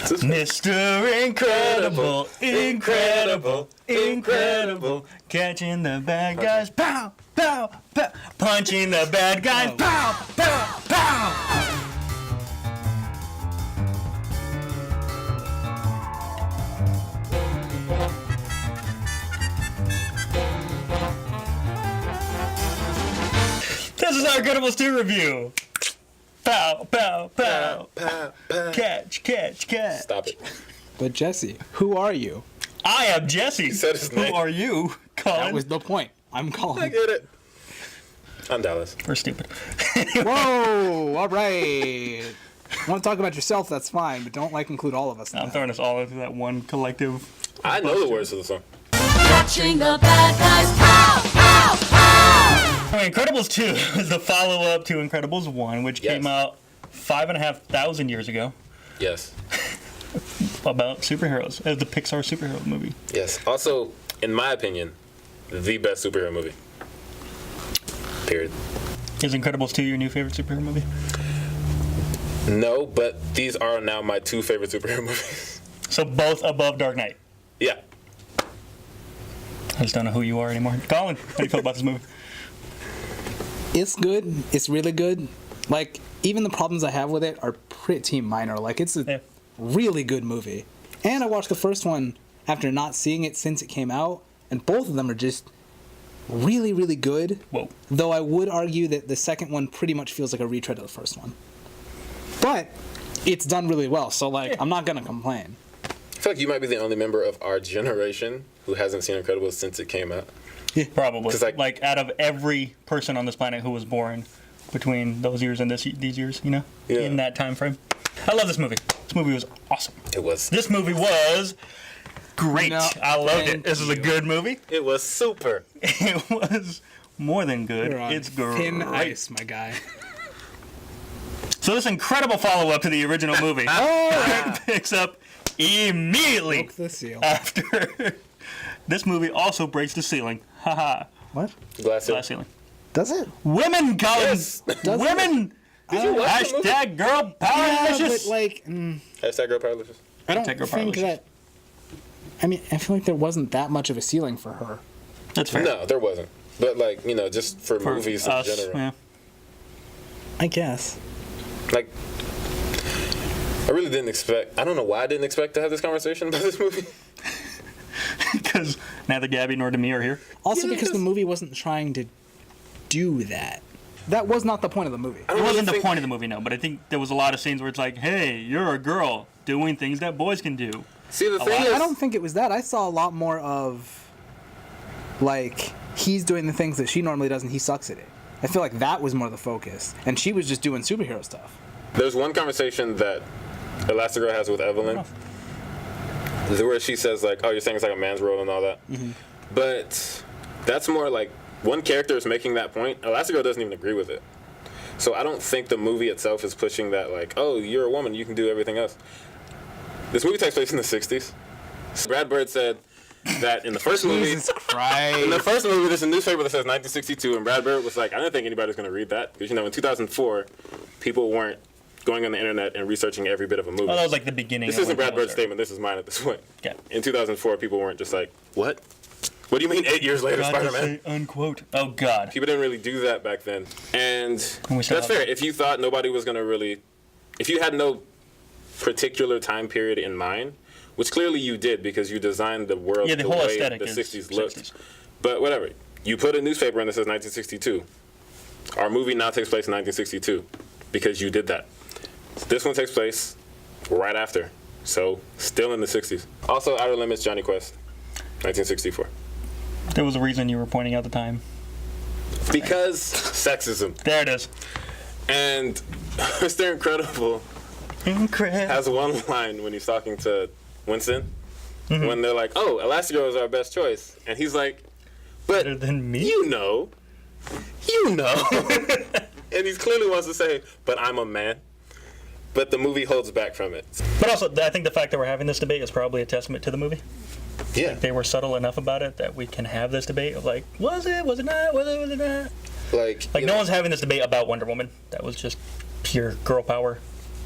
Mr. Incredible, incredible, incredible, catching the bad guys, pow, pow, pow, punching the bad guys, pow, pow, pow. This is our Incredibles 2 review. Pow, pow, pow. Pow, pow. Catch, catch, catch. Stop it. But Jesse, who are you? I am Jesse. He said his Who name. are you, Colin? That was the point. I'm I calling. get it. I'm Dallas. We're stupid. Whoa! All right. Want to talk about yourself? That's fine, but don't include all of us. In I'm that. throwing us all into that one collective. I know the words to the song. Catching the bad guys, pow, pow, pow! I mean, Incredibles 2 is the follow-up to Incredibles 1, which Yes. came out 5,500 years ago, Yes. about superheroes, as the Pixar superhero movie. Yes. Also, in my opinion, the best superhero movie. Period. Is Incredibles 2 your new favorite superhero movie? No, but these are now my two favorite superhero movies. So both above Dark Knight. Yeah. I just don't know who you are anymore. Colin, how do you feel about this movie? It's good. It's really good. Like, even the problems I have with it are pretty minor. Like, it's a Yeah. really good movie. And I watched the first one after not seeing it since it came out, and both of them are just really, really good. Whoa. Though I would argue that the second one pretty much feels like a retread of the first one. But it's done really well, so, Yeah. I'm not going to complain. I feel like you might be the only member of our generation who hasn't seen Incredibles since it came out. Probably. 'Cause, Like, out of every person on this planet who was born between those years and these years, you know? Yeah. In that time frame. I love this movie. This movie was awesome. It was. This movie was great. No, I loved it. thank This is a you. good movie. It was super. It was more than good. You're on It's great. thin ice, my guy. So this incredible follow-up to the original movie picks up immediately Broke the seal. after. This movie also breaks the ceiling. Haha. What? Glass Glass ceiling. Does it? Women, Colin. Yes. Does Women. Did you watch the movie? Hashtag girl power Yeah, delicious. but, Hashtag girl powerlicious. I don't Take her think powerlicious. that... I mean, I feel like there wasn't that much of a ceiling for her. That's fair. No, there wasn't. But, just for For movies us, in general. yeah. I guess. Like, I really didn't expect... I don't know why I didn't expect to have this conversation about this movie. Because neither Gabby nor Demi are here. Also Yeah, because the because- movie wasn't trying to do that. That was not the point of the movie. I It don't wasn't really the point of the movie, no, but I think there was a lot of scenes where it's like, hey, you're a girl doing things that boys can do. See, the thing lot. is... I don't think it was that. I saw a lot more of, he's doing the things that she normally does and he sucks at it. I feel like that was more the focus. And she was just doing superhero stuff. There's one conversation that Elastigirl has with Evelyn where she says, oh, you're saying it's like a man's role and all that. Mm-hmm. But that's more like one character is making that point. Elastigirl doesn't even agree with it. So I don't think the movie itself is pushing that, oh, you're a woman, you can do everything else. This movie takes place in the 60s. Brad Bird said that in the first movie... Jesus Christ. In the first movie, there's a newspaper that says 1962, and Brad Bird was like, I didn't think anybody was going to read that. Because, in 2004, people weren't going on the internet and researching every bit of a movie. Oh, that was like the beginning. This of isn't when Brad people Bird's started. statement. This is mine at this point. Yeah. In 2004, people weren't just like, what? What do you mean 8 years later, Forgot to Spider-Man? say unquote. Oh, God. People didn't really do that back then. And And we still that's have- fair. If you thought nobody was going to really... If you had no particular time period in mind, which clearly you did because you designed the world Yeah, the the whole way aesthetic the is 60s looked. 60s. But whatever. You put a newspaper in that says 1962. Our movie now takes place in 1962 because you did that. This one takes place right after. So, still in the 60s. Also, Outer Limits, Johnny Quest, 1964. There was a reason you were pointing out the time. Because sexism. There it is. And Mr. Incredible Incredible. has one line when he's talking to Winston. When they're like, oh, Elastigirl is our best choice. And he's like, but Better than me? you know. And he clearly wants to say, but I'm a man. But the movie holds back from it. But also, I think the fact that we're having this debate is probably a testament to the movie. Yeah. They were subtle enough about it that we can have this debate of was it, was it not, was it not? Like you No know, one's having this debate about Wonder Woman. That was just pure girl power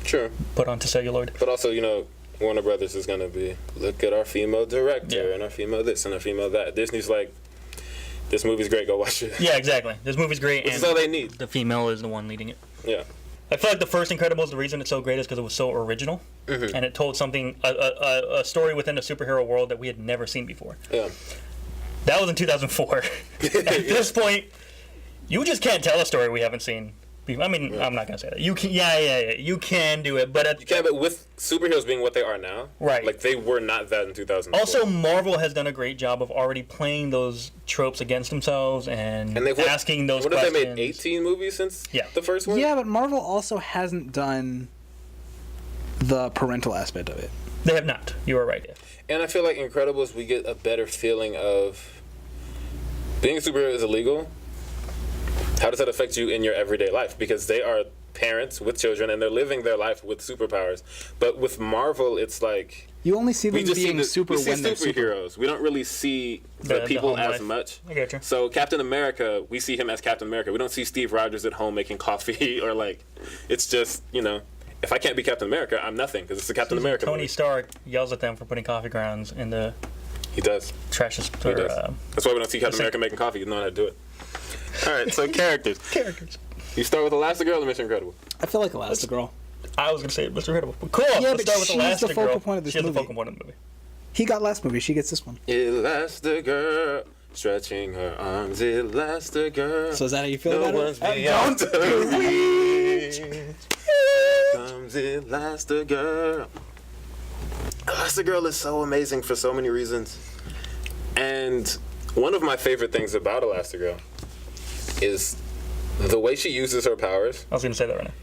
Sure. put onto celluloid. But also, Warner Brothers is gonna be, look at our female director Yeah. and our female this and our female that. Disney's like, this movie's great, go watch it. Yeah, exactly. This movie's great, This and is all they need. the female is the one leading it. Yeah. I feel like the first Incredibles, the reason it's so great is because it was so original, and it told something, a story within the superhero world that we had never seen before. Yeah. That was in 2004. At this point, you just can't tell a story we haven't seen. I mean, I'm not gonna say that. You can, you can do it, but You can't, but with superheroes being what they are now, Right. like they were not that in 2004. also Marvel has done a great job of already playing those tropes against themselves and they've asking those what questions. Have they made 18 movies since the first one? Yeah, but Marvel also hasn't done the parental aspect of it. They have not. You are right. Yeah. And I feel like Incredibles, we get a better feeling of being a superhero is illegal. How does that affect you in your everyday life? Because they are parents with children and they're living their life with superpowers. But with Marvel, it's like You only see them we just being see super we see when they're super. superheroes. We don't really see the The people home as life. much. I get you. So Captain America, we see him as Captain America. We don't see Steve Rogers at home making coffee or like, it's just, you know, if I can't be Captain America, I'm nothing because it's the Captain America Tony movie. Stark yells at them for putting coffee grounds in the He does. trashes. He Or, does. That's why we don't see Captain America making coffee. You know how to do it. All right, so characters. characters. You start with Elastigirl or Mission Incredible? I feel like Elastigirl. I was gonna say Mr. Incredible. But cool. Yeah, Let's but start with she's the Elastigirl. focal point of this She's movie. the focal point of the movie. He got last movie. She gets this one. Elastigirl, stretching her arms, Elastigirl. So is that how you feel No about one's it? beyond the reach. Comes Elastigirl. Elastigirl is so amazing for so many reasons. And one of my favorite things about Elastigirl is the way she uses her powers. I was gonna say that right now.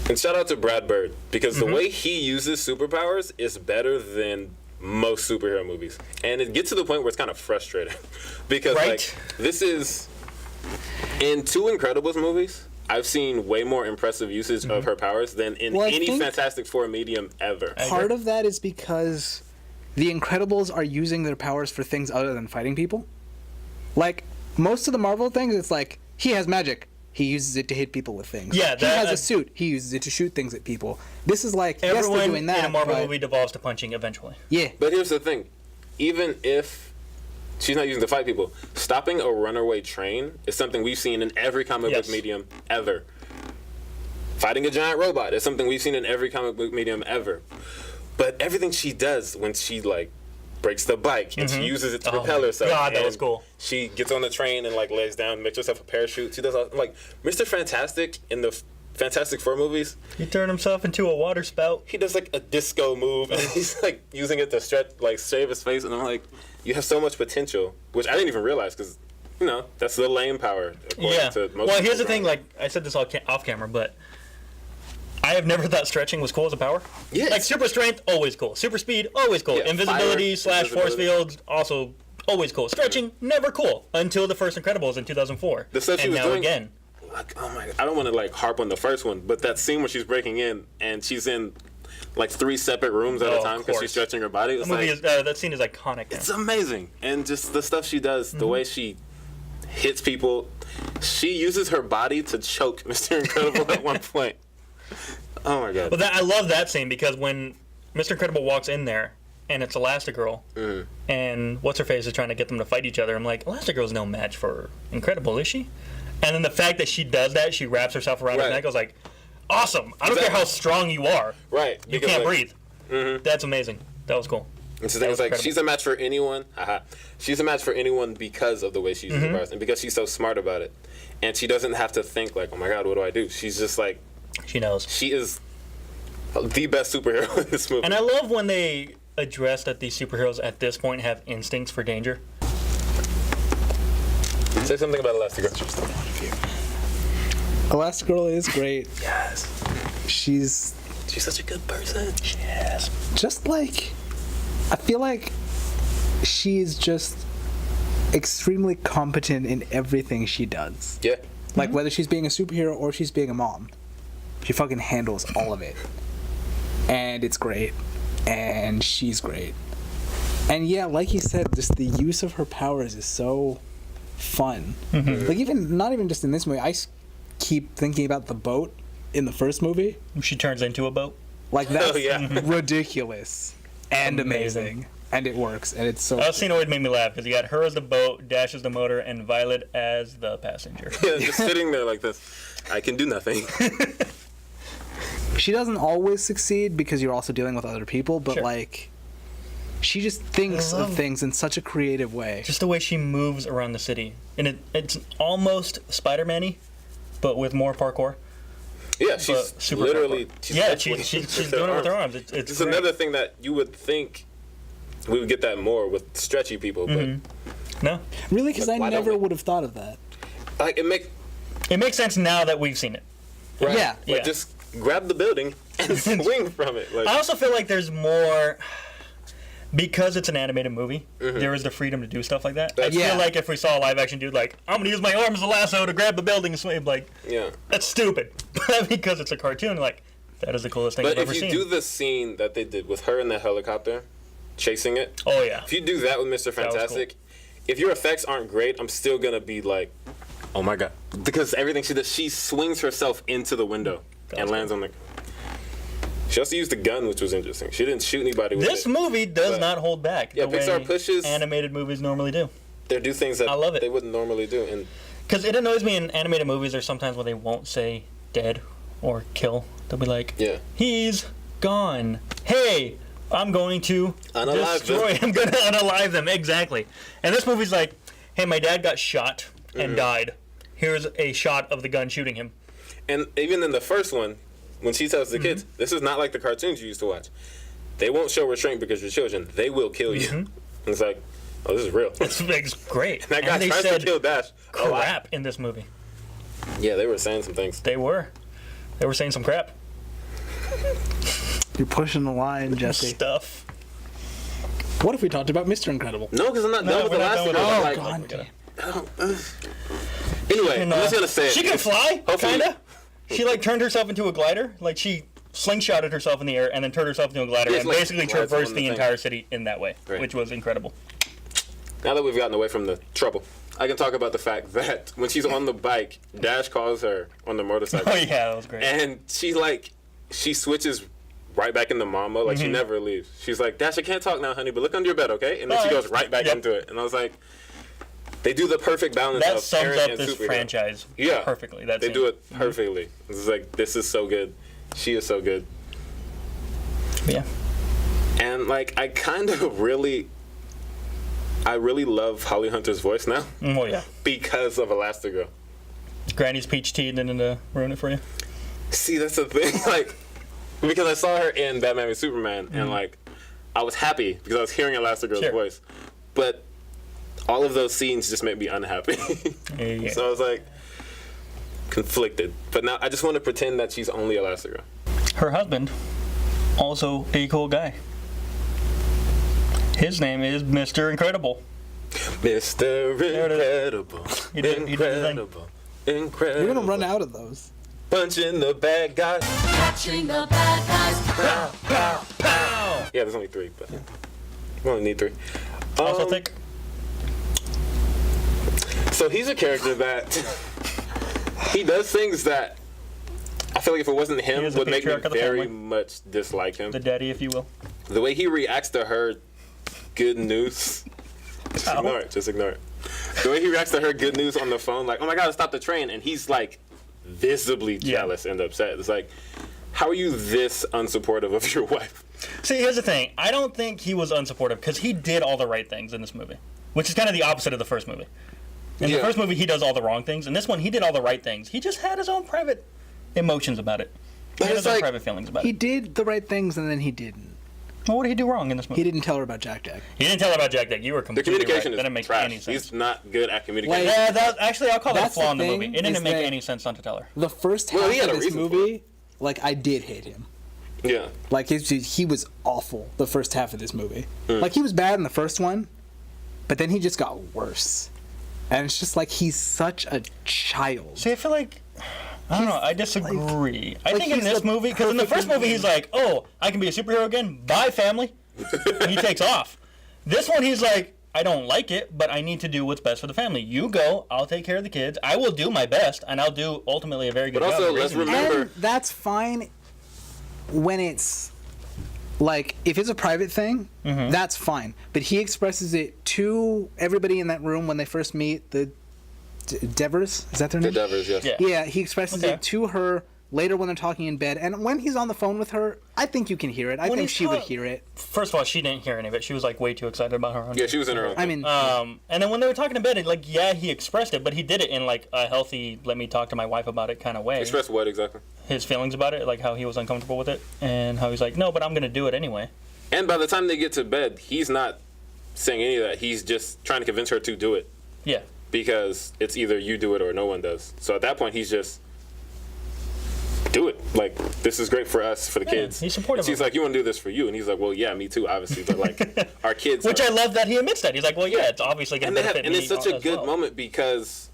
And shout out to Brad Bird, because the way he uses superpowers is better than most superhero movies. And it gets to the point where it's kind of frustrating. Because Right. like this is in two Incredibles movies, I've seen way more impressive usage of her powers than in Well, I any think- Fantastic Four medium ever. Part of that is because the Incredibles are using their powers for things other than fighting people. Like, most of the Marvel things, it's like, he has magic. He uses it to hit people with things. Yeah, he has that- a suit. He uses it to shoot things at people. This is like, yes, Everyone they're doing that, in a Marvel but movie devolves to punching eventually. yeah. But here's the thing. Even if she's not using to fight people, stopping a runaway train is something we've seen in every comic Yes. book medium ever. Fighting a giant robot is something we've seen in every comic book medium ever. But everything she does when she like breaks the bike and she uses it to Oh propel my herself. God, that and was cool. She gets on the train and like lays down, makes herself a parachute. She does all, like Mr. Fantastic in the Fantastic Four movies. He turned himself into a water spout. He does like a disco move and he's like using it to stretch, like shave his face. And I'm like, you have so much potential, which I didn't even realize because, you know, that's the lame power. Yeah. To most Well, here's people the thing. around. Like I said this off camera, but I have never thought stretching was cool as a power. Yes. Like super strength, always cool. Super speed, always cool. Yeah, Invisibility fire, / force invisibility. fields, also always cool. Stretching, never cool until the first Incredibles in 2004. The stuff she and was now doing- again. Like, oh my, I don't want to like harp on the first one, but that scene where she's breaking in and she's in like 3 separate rooms at Oh, a of time because she's course. stretching her body. It's That movie like, is, that scene is iconic. it's amazing. And just the stuff she does, the way she hits people, she uses her body to choke Mr. Incredible at one point. Oh my god. But I love that scene because when Mr. Incredible walks in there and it's Elastigirl and what's her face is trying to get them to fight each other, I'm like, Elastigirl's no match for Incredible, is she? And then the fact that she does that, she wraps herself around his Right. neck, I was like, awesome. I don't care how strong you are. Right. You because, can't like, breathe. That's amazing. That was cool. It's the That thing, was it's like incredible. she's a match for anyone. She's a match for anyone because of the way she uses her powers and because she's so smart about it. And she doesn't have to think like, oh my god, what do I do? She's just like, She knows. she is the best superhero in this movie. And I love when they address that these superheroes at this point have instincts for danger. Say something about Elastigirl. Elastigirl is great. Yes. She's She's such a good person. Yes. just like, I feel like she's just extremely competent in everything she does. Yeah. Like, whether she's being a superhero or she's being a mom, she fucking handles all of it. And it's great. And she's great. And yeah, like you said, just the use of her powers is so fun. Like, even, not even just in this movie, keep thinking about the boat in the first movie. She turns into a boat. Like that's Oh, yeah. ridiculous and amazing. And it works, and it's so. That scene always made me laugh because you got her as the boat, Dash as the motor, and Violet as the passenger. Yeah, just sitting there like this. I can do nothing. She doesn't always succeed because you're also dealing with other people, but Sure. like, she just thinks of things in such a creative way. Just the way she moves around the city, and it's almost Spider-Man-y, but with more parkour. Yeah, she's But super literally. parkour. She's doing it with her arms. It's It's great. another thing that you would think we would get that more with stretchy people, but No, Really, because But I why don't never we? would have thought of that. like it makes sense now that we've seen it. right, Yeah. like Yeah. just grab the building and swing from it. Like I also feel like there's more because it's an animated movie. There is the freedom to do stuff like that. I Yeah. feel like if we saw a live action dude like, I'm gonna use my arm as a lasso to grab the building and swing, like yeah. that's stupid. But because it's a cartoon, like that is the coolest thing But I've if ever you seen. do the scene that they did with her in the helicopter, chasing it, Oh yeah. if you do that with Mr. was Fantastic, if your effects aren't great, I'm still gonna be like, oh my god, because everything she does, she swings herself into the window and was lands on the. She also used a gun, which was interesting. She didn't shoot anybody with This it. movie does But- not hold back. Yeah, the Pixar way pushes- animated movies normally do. They do things that I love it. they wouldn't normally do, and Because it annoys me in animated movies. There's sometimes where they won't say dead or kill. They'll be like, yeah. he's gone. Hey, I'm going to Unalive destroy. I'm going to unalive them. Exactly. And this movie's like, hey, my dad got shot and died. Here's a shot of the gun shooting him. And even in the first one, when she tells the kids, this is not like the cartoons you used to watch. They won't show restraint because you're children. They will kill you. And it's like, oh, this is real. It's great. That guy and they tries to said kill Dash. a lot. crap in this movie. Yeah, they were saying some things. They were saying some crap You're pushing the line, Jesse. stuff. What if we talked about Mr. Incredible? No, because I'm not done with we're the not last done one. with it. Like, God damn. anyway, And, I'm just gonna say it. She can fly, Hopefully- kinda. She like turned herself into a glider. Like she slingshotted herself in the air and then turned herself into a glider Yeah, and it's like basically glides traversed on the the thing. entire city in that way, Right. which was incredible. Now that we've gotten away from the trouble, I can talk about the fact that when she's on the bike, Dash calls her on the motorcycle. Oh yeah, that was great. And she switches right back into mom mode. Like, she never leaves. She's like, Dash, I can't talk now, honey, but look under your bed, okay? And then she Alright. goes right back Yep. into it. And I was like, they do the perfect balance That of sums parent up and this superhero. franchise Yeah. perfectly. That They scene. do it perfectly. It's like, this is so good. She is so good. Yeah. And, like, I really love Holly Hunter's voice now Oh yeah. because of Elastigirl. Granny's peach tea didn't ruin it for you. See, that's the thing. Like, because I saw her in Batman v Superman, and like, I was happy because I was hearing Elastigirl's Sure. voice, but all of those scenes just made me unhappy. Yeah. So I was like, conflicted. But now I just want to pretend that she's only Elastigirl. Her husband, also a cool guy. His name is Mr. Incredible. Mr. it is. Incredible, He did his thing. incredible, incredible. You're gonna run out of those. Punching the bad guy. Catching the bad guys. Pow! Yeah, there's only 3, but we only need 3. Also thick. So he's a character that he does things that I feel like if it wasn't He him is the would make me patriarch of the very family. much dislike him. The daddy, if you will. The way he reacts to her good news. Just Ow. ignore it. Just ignore it. The way he reacts to her good news on the phone, like, oh my god, stop the train, and he's like visibly jealous and upset. It's like, how are you this unsupportive of your wife? See, here's the thing. I don't think he was unsupportive because he did all the right things in this movie, which is kind of the opposite of the first movie. In the Yeah. first movie, he does all the wrong things. In this one, he did all the right things. He just had his own private emotions about it. He But had it's his own like- private feelings about He it. did the right things and then he didn't. Well, what did he do wrong in this movie? He didn't tell her about Jack Jack. He didn't tell her about Jack Jack. You were The completely communication right. That didn't is make trash. any sense. He's not good at communicating. Like- Yeah, actually, I'll call that a That's flaw the in the movie. thing, It didn't is make that- any sense not to tell her. The first half Well, he had of a this reason for movie, like, I did hate him. Yeah. Like, he was awful the first half of this movie. Hmm. Like, he was bad in the first one, but then he just got worse. And it's just like, he's such a child. See, I feel like I don't know. I disagree. I like think in he's this the movie, because in the first perfect movie he's like, "Oh, I can be a superhero again. Bye, family." And he takes off. This one he's like, "I don't like it, but I need to do what's best for the family. You go. I'll take care of the kids. I will do my best, and I'll do ultimately a very good But job." also, of let's raising them." remember- And that's fine when it's like, if it's a private thing, that's fine. But he expresses it to everybody in that room when they first meet the Devers. Is that their name? The Devers, yes. Yeah. Yeah, he expresses it to her later when they're talking in bed. And when he's on the phone with her, I think you can hear it. I When think he's she would talk- hear it. First of all, she didn't hear any of it. She was like way too excited about her own. Yeah, she was in her own. I mean, And then when they were talking in bed, like, yeah, he expressed it, but he did it in like a healthy, let me talk to my wife about it kind of way. Express what exactly? His feelings about it, like how he was uncomfortable with it, and how he's like, no, but I'm gonna do it anyway. And by the time they get to bed, he's not saying any of that. He's just trying to convince her to do it Yeah. because it's either you do it or no one does. So at that point, he's just do it. Like, this is great for us, for the kids. he's supportive And she's of like, you want to do this for you? And he's like, well, yeah, me too, obviously. But like, our kids. Which are- I love that he admits that. He's like, well, yeah, it's obviously gonna and they have, benefit and me it's such a as good well. moment because,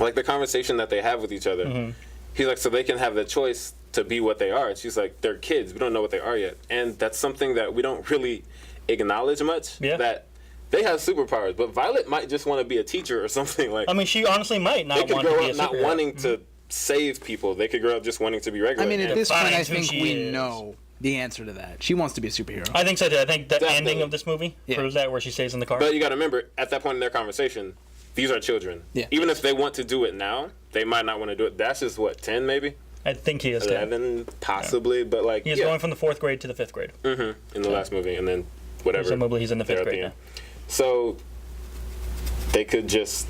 like, the conversation that they have with each other. He's like, so they can have the choice to be what they are. And she's like, they're kids. We don't know what they are yet. And that's something that we don't really acknowledge much. Yeah. That they have superpowers, but Violet might just want to be a teacher or something. Like, I mean, she honestly might they not could want to grow be a up not superhero. wanting to save people. They could grow up just wanting to be regular. I mean, at And this point, I defines who think she we is. know the answer to that. She wants to be a superhero. I think so too. I think the Definitely. ending of this movie Yeah. proves that, where she stays in the car. But you got to remember, at that point in their conversation, these are children. Yeah. Even if they want to do it now, they might not want to do it. That's just what, 10 maybe? I think he is 10. 11 possibly, but like He is going from the 4th grade to the 5th grade. in the last movie, and then whatever. Presumably he's in the 5th there at grade the now. end. So they could just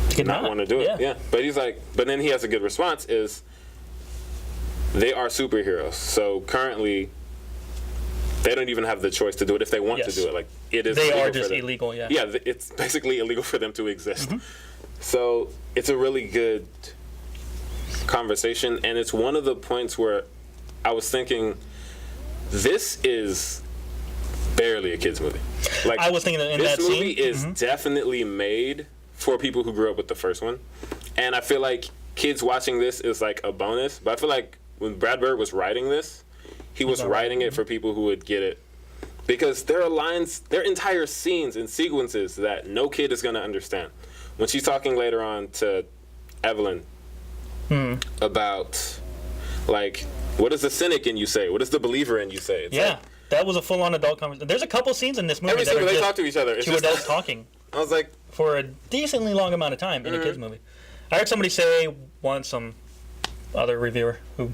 He could not want to do it. Yeah. But he's like, but then he has a good response is they are superheroes. So currently they don't even have the choice to do it if they want Yes. to do it. Like, it is They illegal are for just them. illegal, yeah. Yeah, it's basically illegal for them to exist. So it's a really good conversation, and it's one of the points where I was thinking, this is barely a kids movie. Like, I was thinking that in this that movie scene. is definitely made for people who grew up with the first one, and I feel like kids watching this is like a bonus. But I feel like when Brad Bird was writing this, he was writing it for people who would get it, because there are lines, there are entire scenes and sequences that no kid is going to understand. When she's talking later on to Evelyn about, like, what does the cynic in you say? What does the believer in you say? It's Yeah, like, that was a full-on adult conversation. There's a couple scenes in this movie every that single are they just talk to each other. It's two just, adults talking I was like, for a decently long amount of time in a kids movie. I heard somebody say once, some other reviewer who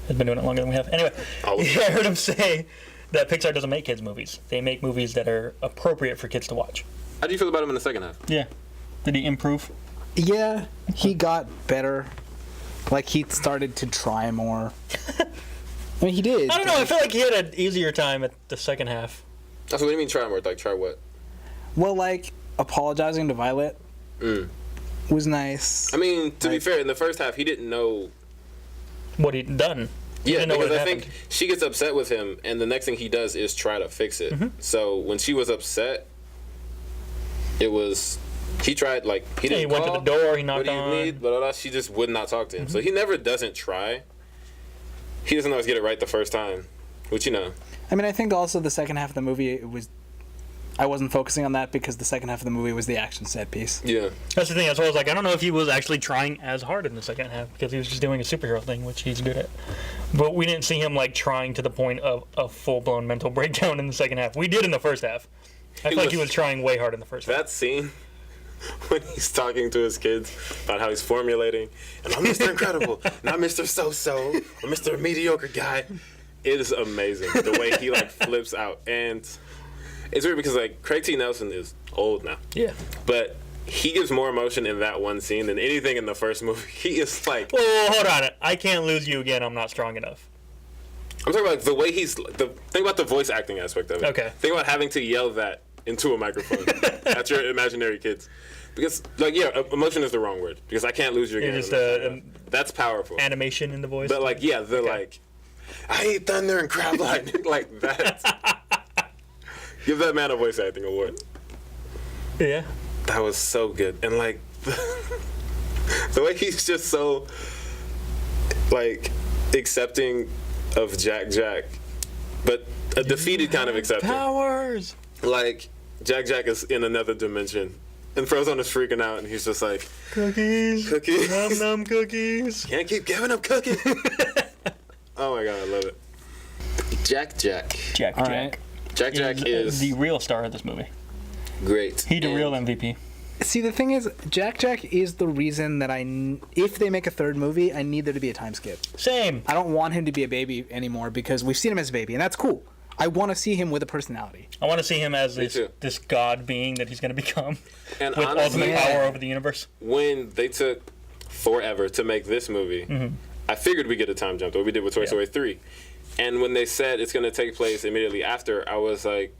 has been doing it longer than we have. Anyway, Always. I heard him say that Pixar doesn't make kids movies. They make movies that are appropriate for kids to watch. how do you feel about him in the second half? Yeah. Did he improve? Yeah, he got better. Like, he started to try more. I mean, he did. I don't know. I feel like he had an easier time at the second half. That's what do you mean try more? Like, try what? Well, like, apologizing to Violet was nice. I mean, to be fair, in the first half, he didn't know. What he'd done. He Yeah, didn't know because what I had think happened. she gets upset with him, and the next thing he does is try to fix it. So when she was upset, it was he tried, like, he Yeah, didn't he went to call, the door, he what knocked do you on. need? Blah, blah, blah. She just would not talk to him. So he never doesn't try. He doesn't always get it right the first time, which, you know. I mean, I think also the second half of the movie, I wasn't focusing on that because the second half of the movie was the action set piece. Yeah. That's the thing. That's why I was like, I don't know if he was actually trying as hard in the second half, because he was just doing a superhero thing, which he's good at. But we didn't see him like trying to the point of a full-blown mental breakdown in the second half. We did in the first half. I feel like he was trying way hard in the first half. That scene when he's talking to his kids about how he's formulating, and I'm Mr. Incredible, not Mr. So-So, I'm Mr. Mediocre guy. It is amazing the way he like flips out, and it's weird because like Craig T. Nelson is old now, Yeah. but he gives more emotion in that one scene than anything in the first movie. He is like, Whoa, hold on. I can't lose you again. I'm not strong enough. I'm talking about like, the way he's think about the voice acting aspect of it. Okay. Think about having to yell that into a microphone at your imaginary kids. Because, like, yeah, emotion is the wrong word. Because I can't lose you again. It's just that's powerful. animation in the voice. But, like, yeah, they're like, I hate thunder and crab lightning. Like, that. Give that man a voice acting award. yeah. That was so good. And, like, the way he's just so, like, accepting of Jack, but a defeated kind of accepting. Powers. Like, Jack is in another dimension. And Frozone is freaking out, and he's just like, Cookies. Cookies. Num num cookies. Can't keep giving up cookies. Oh my god, I love it. Jack. Jack. All right. Jack is the real star of this movie. great. He the And real MVP. See, the thing is, Jack is the reason that if they make a third movie, I need there to be a time skip. Same. I don't want him to be a baby anymore because we've seen him as a baby, and that's cool. I want to see him with a personality. I want to see him as Me too. this god being that he's going to become And with honestly, ultimate power over the universe. when they took forever to make this movie, I figured we'd get a time jump, what we did with Toy Story 3. And when they said it's going to take place immediately after, I was like,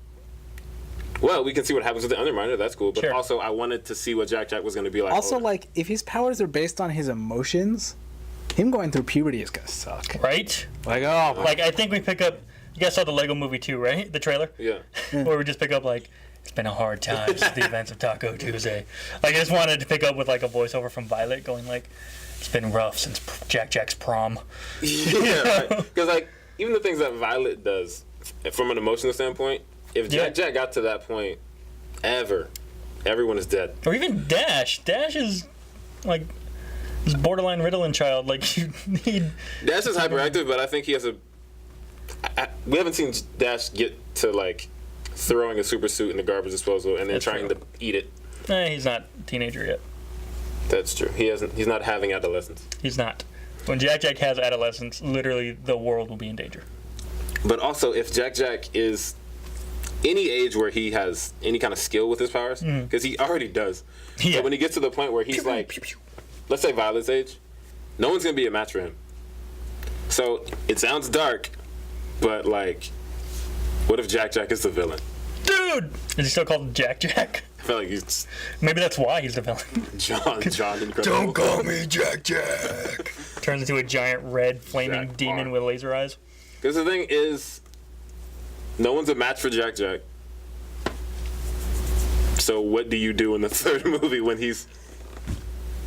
well, we can see what happens with the Underminer. That's cool. But Sure. also, I wanted to see what Jack was going to be like. Also, older. like, if his powers are based on his emotions, him going through puberty is going to suck. Right? Like, oh, Like, I think we pick up... You guys saw the Lego Movie 2, right? The trailer? Yeah. Where we just pick up, like, it's been a hard time since the events of Taco Tuesday. Like, I just wanted to pick up with, like, a voiceover from Violet going, like, it's been rough since Jack's prom. Yeah, because, like, even the things that Violet does, from an emotional standpoint, if Jack got to that point, everyone is dead. Or even Dash. Dash is, like, this borderline Ritalin child. Like, you need... Dash is hyperactive, but I think he has a... we haven't seen Dash get to, like, throwing a super suit in the garbage disposal and then That's trying true. to eat it. He's not a teenager yet. That's true. He's not having adolescence. He's not. When Jack has adolescence, literally the world will be in danger. But also, if Jack is any age where he has any kind of skill with his powers, because he already does. Yeah. But when he gets to the point where he's like, let's say Violet's age, no one's going to be a match for him. So it sounds dark, but like, what if Jack is the villain? Dude! Is he still called Jack? I feel like he's Maybe that's why he's the villain. John Incredible. call me Jack. Turns into a giant red flaming Jack demon R. with laser eyes. Because the thing is, no one's a match for Jack. So what do you do in the third movie when he's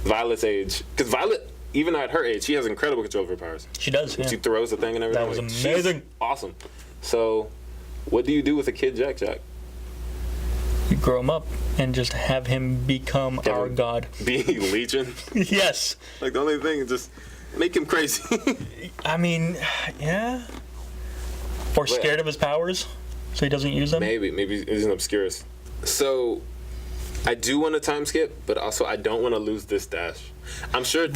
Violet's age? Because Violet, even at her age, she has incredible control of her powers. She does, yeah. She throws the thing and everything. That was Like, amazing. she's awesome. So what do you do with a kid Jack? You grow him up and just have him become our god. Being Legion? Yes. Like, the only thing is just make him crazy. I mean, yeah. Or scared of his powers, so he doesn't use them. Maybe he's an obscurus. So I do want a time skip, but also I don't want to lose this Dash. I'm sure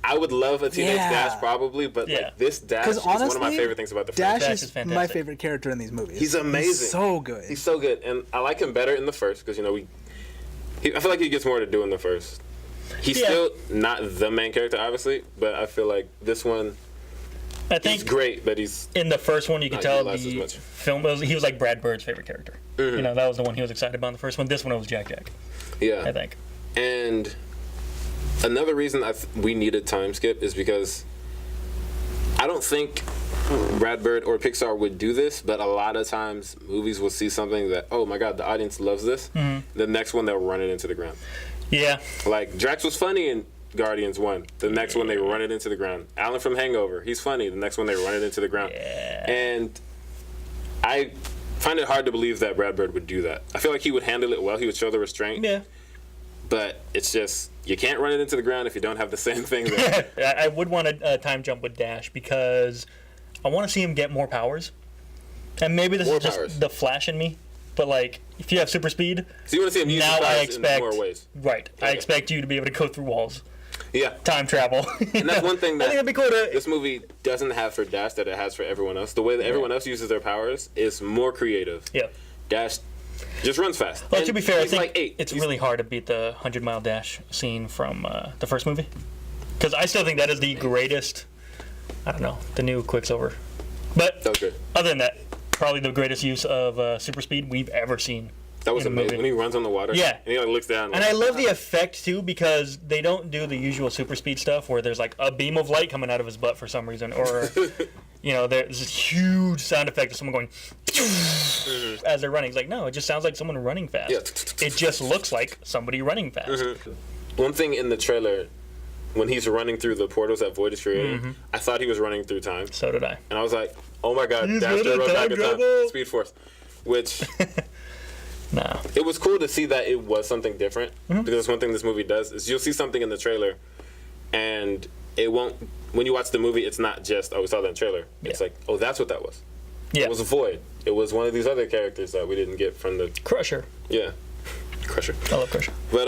I would love a teenage Dash probably, but like this Dash is one of my favorite things about the Dash franchise. is fantastic. my favorite character in these movies. He's amazing. He's so good. He's so good, and I like him better in the first because I feel like he gets more to do in the first. He's still not the main character, obviously, but I feel like this one. I think he's great, but he's in the first one you could not tell utilized as the much. film he was like Brad Bird's favorite character. You know, that was the one he was excited about in the first one. This one it was Jack. Yeah, I think. And another reason we needed time skip is because I don't think Brad Bird or Pixar would do this, but a lot of times movies will see something that, oh my god, the audience loves this. The next one they'll run it into the ground. Yeah. Like Drax was funny in Guardians 1. The next one they run it into the ground. Alan from Hangover, he's funny. The next one they run it into the ground. Yeah. And I find it hard to believe that Brad Bird would do that. I feel like he would handle it well. He would show the restraint. Yeah. But it's just, you can't run it into the ground if you don't have the same thing. That, I would want a time jump with Dash because I want to see him get more powers. And maybe this More is just powers. the Flash in me, but like if you have super speed, so you want to see him use now his I powers expect in more ways. Right. I Okay. expect you to be able to go through walls. Yeah. Time travel. And that's one thing I think that it'd be cool to this movie doesn't have for Dash that it has for everyone else. The way that everyone else uses their powers is more creative. Yeah. Dash just runs fast. Well, And to be fair, I he's think like 8. it's He's- really hard to beat the 100-mile dash scene from the first movie. Because I still think that is the greatest, I don't know, the new Quicksilver. But That was good. other than that, probably the greatest use of super speed we've ever seen. That was in a amazing. movie. When he runs on the water. Yeah. And he like looks down. And I love the effect, too, because they don't do the usual super speed stuff where there's like a beam of light coming out of his butt for some reason. Or, you know, there's this huge sound effect of someone going as they're running. It's like, no, it just sounds like someone running fast. Yeah. It just looks like somebody running fast. One thing in the trailer, when he's running through the portals that Void is creating, I thought he was running through time. So did I. And I was like, oh my god, He's Dash running rode back in time time. travel. Speed Force. Which, No. it was cool to see that it was something different. Because one thing this movie does is you'll see something in the trailer and it won't. When you watch the movie, it's not just we saw that in the trailer. It's Yeah. like that's what that was. Yeah. It was a Void. It was one of these other characters that we didn't get from the Crusher. Crusher. I love Crusher. But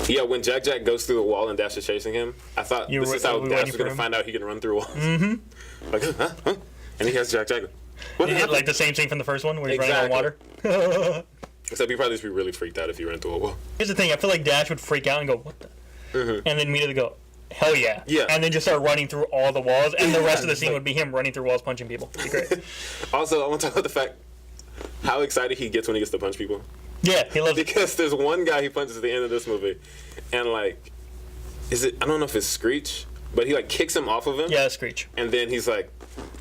yeah, when Jack goes through the wall and Dash is chasing him, I thought this is how Dash was gonna find out he can run through walls. Mm-hmm. Like, huh? And he has Jack. What He did happened? like the same thing from the first one where he's Exactly. running on water. Except he'd probably just be really freaked out if he ran through a wall. Here's the thing, I feel like Dash would freak out and go, what the? Mm-hmm. And then immediately go, hell yeah. Yeah. And then just start running through all the walls, and the rest of the scene would be him running through walls punching people. It'd be great. Also, I want to talk about the fact how excited he gets when he gets to punch people. Yeah, he loves it. Because there's one guy he punches at the end of this movie, and like, I don't know if it's Screech, but he like kicks him off of him. Yeah, Screech. And then he's like,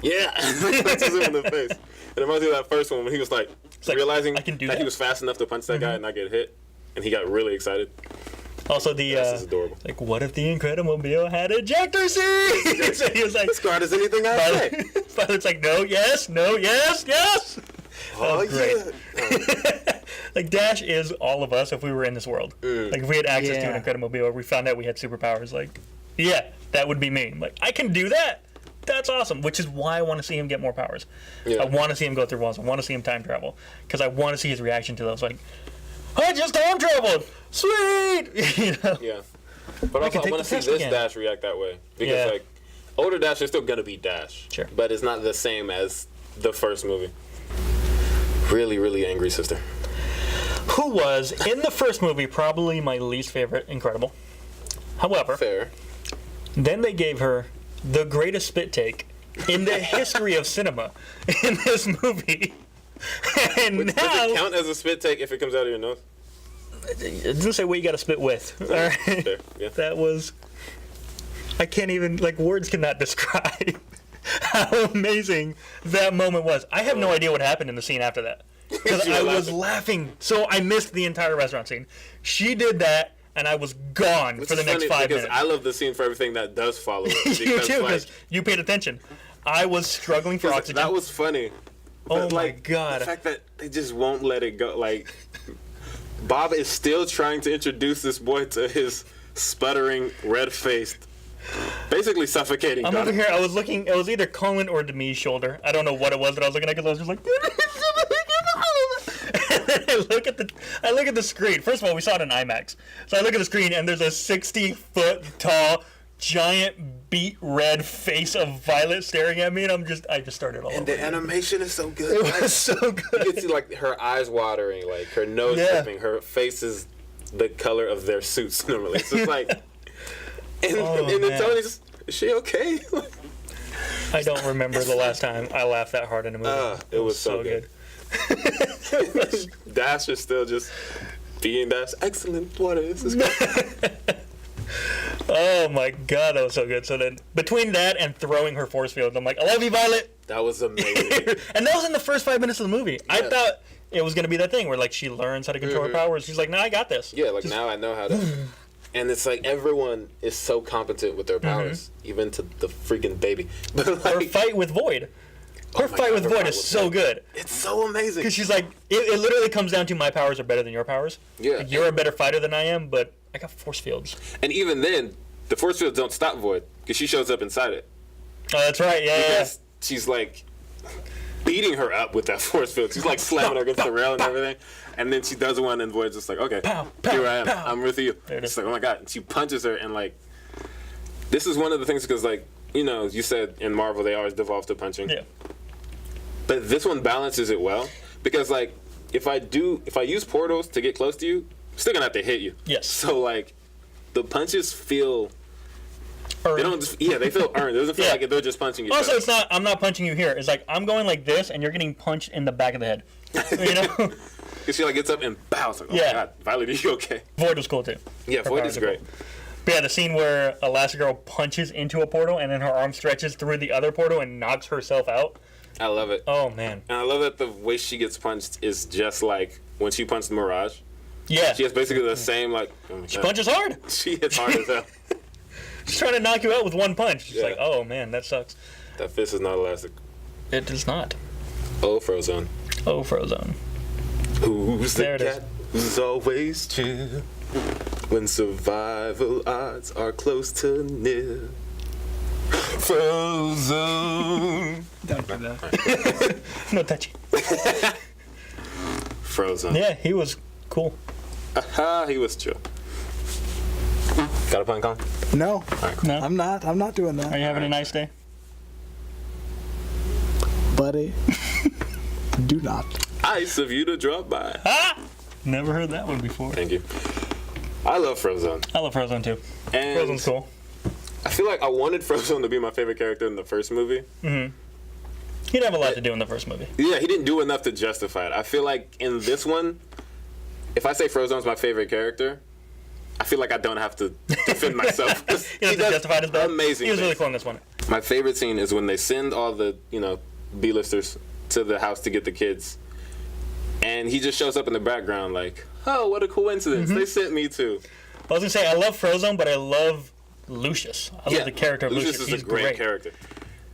yeah, and punches him in the face. It reminds me of that first one when he was like realizing I can do that that. he was fast enough to punch that guy and not get hit, and he got really excited. Also, This is adorable. like, what if the Incredible had ejector seat? So he was like, This car does anything I say. Father's like, no, yes, yes. Oh, great. yeah. Like, Dash is all of us if we were in this world. Like, if we had access to Yeah. an Incredible, or we found out we had superpowers, like, yeah, that would be me. Like, I can do that. That's awesome. Which is why I want to see him get more powers. Yeah. I want to see him go through walls. I want to see him time travel. Because I want to see his reaction to those. Like, I just time traveled. Sweet. You know? Yeah. But also, can I want take to the see test this again. Dash react that way. Because, Yeah. like, older Dash is still going to be Dash. Sure. But it's not the same as the first movie. Really, really angry sister. Who was, in the first movie, probably my least favorite Incredible. However, Fair. then they gave her the greatest spit take in the history of cinema in this movie. And Does now, it count as a spit take if it comes out of your nose? it doesn't say what you got to spit with. All right? Fair. Yeah. That was, I can't even, like, words cannot describe how amazing that moment was. I have no idea what happened in the scene after that. Because You were I was laughing. So I missed the entire restaurant scene. She did that, and I was gone Which for the is next funny 5 because minutes. I love the scene for everything that does follow it. You too, like, because you paid attention. I was struggling for oxygen. that was funny. Oh But, my like, God. The fact that they just won't let it go. Like, Bob is still trying to introduce this boy to his sputtering, red-faced, basically suffocating I'm daughter. over here. I was looking. It was either Colin or Demi's shoulder. I don't know what it was that I was looking at because I was just like. And then I look at the screen. First of all, we saw it in IMAX. So I look at the screen and there's a 60-foot tall, giant beet red face of Violet staring at me, and I just started all And over. the animation is so good. It Like, was so you good. can see, like, her eyes watering, like, her nose Yeah. dripping, her face is the color of their suits normally. So it's like... And, Oh, and then man. Tony's just, is she okay? I don't remember the last time I laughed that hard in a movie. It was so good. Dash is still just being Dash. Excellent water. This is good. Oh my God, that was so good. So then, between that and throwing her force field, I'm like, I love you, Violet. That was amazing. And that was in the first 5 minutes of the movie. I Yeah. thought it was gonna be that thing where like she learns how to control her powers. She's like, no, I got this. Yeah, like now I know how to. And it's like everyone is so competent with their powers, even to the freaking baby. But Her like, fight with Void. Her Oh my fight God, with her Void fight is with so Void. good. it's so amazing. Because she's like, it literally comes down to my powers are better than your powers. Yeah. Like, you're a better fighter than I am, but I got force fields. And even then, the force fields don't stop Void because she shows up inside it. Oh, that's right. Yeah, yeah. Because she's like beating her up with that force field. She's like slamming her against the rail and everything. And then she does one, and Void's just like, okay, Pow, pow, here I am. pow. I'm with you. There it It's is. like, oh my God. And she punches her, and like, this is one of the things because, like, you know, you said in Marvel they always devolve to punching. Yeah. But this one balances it well because, like, if I use portals to get close to you, I'm still gonna have to hit you. Yes. So like, the punches feel. Or, They don't. They feel earned. It doesn't feel Yeah. like they're just punching each also, other. it's not. I'm not punching you here. It's like I'm going like this, and you're getting punched in the back of the head. You know. Because she like gets up and bows. Like, oh Yeah. my God, Violet, are you okay? Void was cool too. Yeah, Her Void powers is are great. cool. But yeah, the scene where Elastigirl punches into a portal and then her arm stretches through the other portal and knocks herself out. I love it. Oh man. And I love that the way she gets punched is just like when she punched Mirage. Yeah. She has basically the same like. Oh my She God. punches hard. She hits hard as hell. She's trying to knock you out with one punch. She's Yeah. like, oh man, that sucks. That fist is not elastic. It does not. Oh, Frozone. Oh, Frozone. Who's the There it is. cat who's always chill? When survival odds are close to nil. Frozen. Don't do that. No touchy. Frozen. Yeah, he was cool. Aha, he was chill. Got a pun, Colin? No, No? I'm not doing Are that, you having a nice day? buddy. Do not. Ice of you to drop by. Ah! Never heard that one before. Thank you. I love Frozen. I love Frozen too. And Frozen's cool. I feel like I wanted Frozen to be my favorite character in the first movie. He didn't have a lot to do in the first movie. Yeah, he didn't do enough to justify it. I feel like in this one, if I say Frozen's my favorite character, I feel like I don't have to defend myself. He doesn't justify his bad. amazing He was really things. cool in this one. My favorite scene is when they send all the, B-listers to the house to get the kids. And he just shows up in the background like, oh, what a coincidence. They sent me too. I was gonna say I love Frozen, but I love Lucius. I love the character of Lucius. Lucius is He's a great character.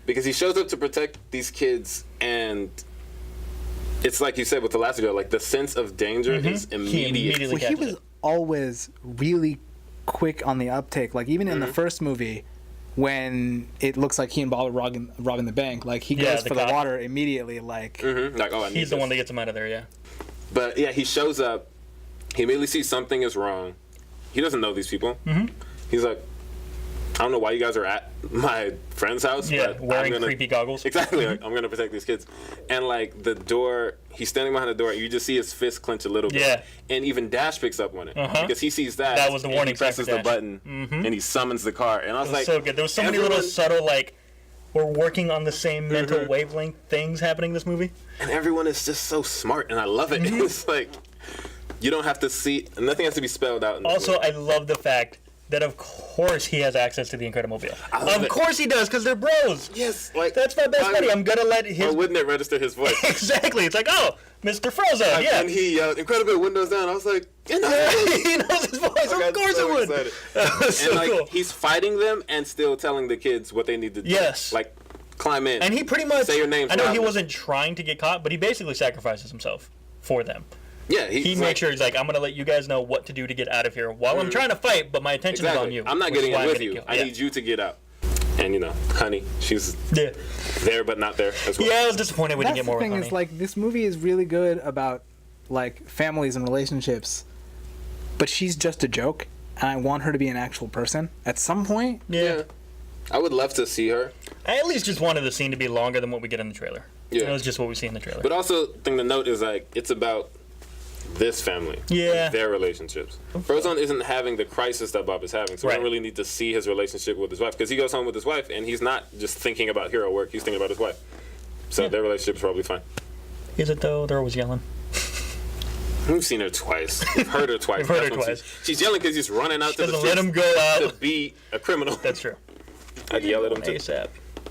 Because he shows up to protect these kids, and it's like you said with Elastigirl, like the sense of danger is He immediate. immediately Well, he catches was it. always really quick on the uptake. Like even in the first movie, when it looks like he and Bob are robbing the bank, like he Yeah, goes the for the cop. water immediately. Like Like, oh, I need He's the this. one that gets him out of there, yeah. But yeah, he shows up. He immediately sees something is wrong. He doesn't know these people. He's like, I don't know why you guys are at my friend's house. Yeah, but wearing I'm gonna, creepy goggles. Exactly. Like, I'm gonna protect these kids. And like the door, he's standing behind the door. And you just see his fist clench a little bit. Yeah. And even Dash picks up on it because he sees that. That was the and warning He sign presses for the Dash. button and he summons the car. And I was It was like, so good. There was so many little everyone- subtle, like, we're working on the same mental wavelength things happening in this movie. And everyone is just so smart, and I love it. It's like you don't have to see. Nothing has to be spelled out. In this Also, movie. I love the fact that, of course, he has access to the Incredible-Mobile. love Of it. course he does, because they're bros. yes, like That's my best buddy. I'm gonna let Why his... wouldn't it register his voice? Exactly. It's like, oh, Mr. Frozen, yeah. And he yelled, "Incredible, windows down." I was like, he knows his voice. I got Of course so it would. excited. That was so And like cool. he's fighting them and still telling the kids what they need to do. Yes. Like climb in. And he pretty much... Say your names I know he loudly. wasn't trying to get caught, but he basically sacrifices himself for them. yeah, He makes sure he's like, I'm going to let you guys know what to do to get out of here while I'm trying to fight, but my attention is on Exactly. you. I'm not which is getting why in I'm with gonna you. kill- I yeah. need you to get out. And Honey, she's Yeah. there but not there as well. Yeah, I was disappointed we didn't that's get more the with thing Honey. is like this movie is really good about like families and relationships, but she's just a joke, and I want her to be an actual person at some point. yeah. I would love to see her. I at least just wanted the scene to be longer than what we get in the trailer. Yeah. That was just what we see in the trailer. But also, thing to note is like it's about this family, Yeah. their relationships. Frozen isn't having the crisis that Bob is having, so we Right. don't really need to see his relationship with his wife because he goes home with his wife and he's not just thinking about hero work; he's thinking about his wife. So Yeah. their relationship's probably fine. Is it though? They're always yelling. We've seen her twice. We've heard her twice. We've heard her That's when twice. She's yelling because he's running out to the Doesn't let streets him go to out. be a criminal. That's true. I'd yell at him too. ASAP.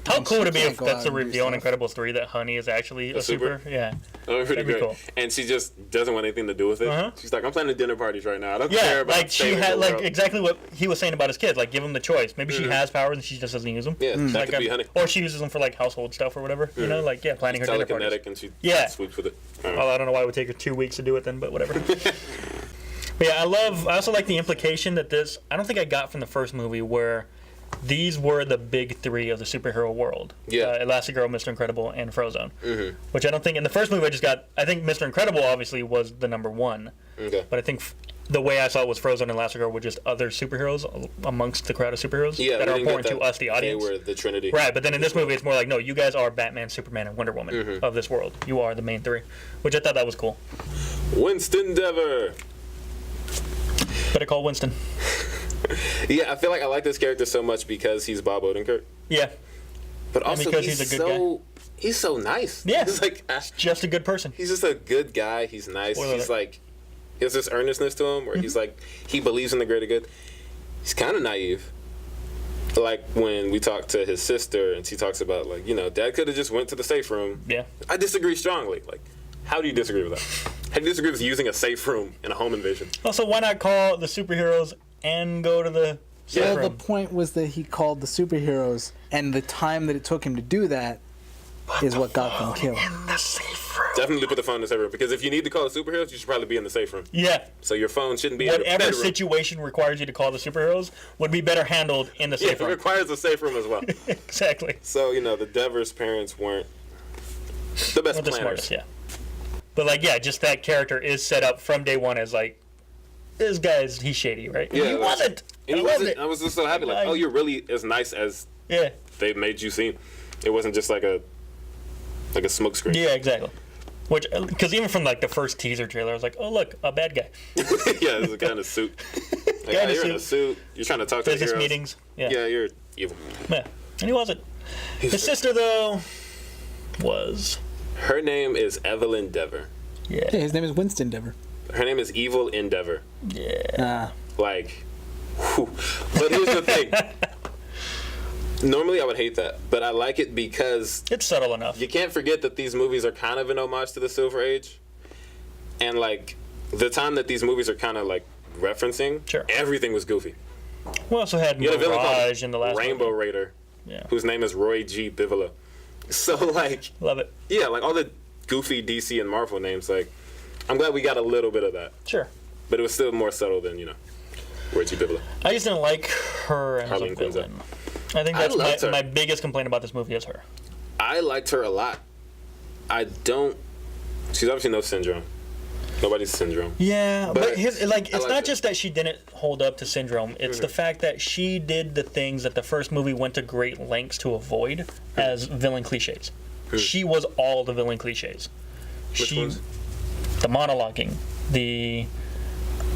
How cool would it be can't if go that's out the and do reveal in stuff. Incredibles 3 that Honey is actually a super? super? Yeah. That would be pretty That'd be great. cool. And she just doesn't want anything to do with it. Uh-huh. She's like, I'm planning dinner parties right now. I don't Yeah, care about like she saving had the like world." exactly what he was saying about his kids. Like give them the choice. Maybe she has powers and she just doesn't use them. Yeah, that Like, could be Honey. or she uses them for like household stuff or whatever. You know, like planning her dinner parties. Telekinetic and she Yeah. sweeps with it. Well, I don't know why it would take her 2 weeks to do it then, but whatever. But yeah, I also like the implication that this, I don't think I got from the first movie where these were the big three of the superhero world. Yeah. Elastigirl, Mr. Incredible, and Frozone. Mm-hmm. Which I don't think, in the first movie I think Mr. Incredible obviously was the number one. Okay. But I think the way I saw it was Frozone and Elastigirl were just other superheroes amongst the crowd of superheroes Yeah, that we are didn't get important to that us, the audience. They were the Trinity. Right, but then in this movie, it's more like, no, you guys are Batman, Superman, and Wonder Woman of this world. You are the main three, which I thought that was cool. Winston Dever. Better call Winston. Yeah, I feel like I like this character so much because he's Bob Odenkirk, Yeah, but also because he's he's a good he's so nice. Yeah. He's like just a good person. he's just a good guy. He's nice. Spoiler He's alert. like he has this earnestness to him where he's like he believes in the greater good. He's kind of naive. Like when we talk to his sister and she talks about like Dad could have just went to the safe room. Yeah. I disagree strongly. Like, how do you disagree with that? How do you disagree with using a safe room in a home invasion? Also, why not call the superheroes and go to the safe Well, the room? point was that he called the superheroes, and the time that it took him to do that is what got them killed. In the safe room. Definitely put the phone in the safe room, because if you need to call the superheroes, you should probably be in the safe room. Yeah. So your phone shouldn't be in the Whatever bedroom. situation requires you to call the superheroes would be better handled in the Yeah, safe it room. requires a safe room as well. Exactly. So, the Devers parents weren't the best Not the planners. smartest, yeah. But like, yeah, just that character is set up from day one as like, this guy's he's shady, right? Yeah, he like- wasn't. And I he loved wasn't. it. I was just so happy, like, Like- oh, you're really as nice as Yeah. they made you seem. It wasn't just like a smoke screen. Yeah, exactly. Which, because even from like the first teaser trailer, I was like, oh look, a bad guy. Yeah, it's a kind of suit. Like, Guy in a you're in a suit. You're trying to talk to the Business heroes. meetings. Yeah. Yeah, you're evil. Yeah. And he wasn't. His sister though was. Her name is Evelyn Dever. Yeah, Yeah. his name is Winston Dever. Her name is Evil Endeavor. Yeah. Like, whew. But here's the thing. Normally I would hate that, but I like it because It's subtle enough. you can't forget that these movies are kind of an homage to the Silver Age. And, like, the time that these movies are kind of, like, referencing, Sure. everything was goofy. We also had You had a villain Mirage called in the last Rainbow movie. Raider, Yeah. whose name is Roy G. Bivolo. So, like, Love it. yeah, like, all the goofy DC and Marvel names, like, I'm glad we got a little bit of that. Sure. But it was still more subtle than, Roy G. Bivolo. I just didn't like her as Harleen a Quinn's villain. I think that's loved her. my biggest complaint about this movie is her. I liked her a lot. She's obviously no Syndrome. Nobody's Syndrome. Yeah, But but it's I not liked it. just that she didn't hold up to Syndrome. It's the fact that she did the things that the first movie went to great lengths to avoid as villain cliches. She was all the villain cliches. Which ones? The monologuing, the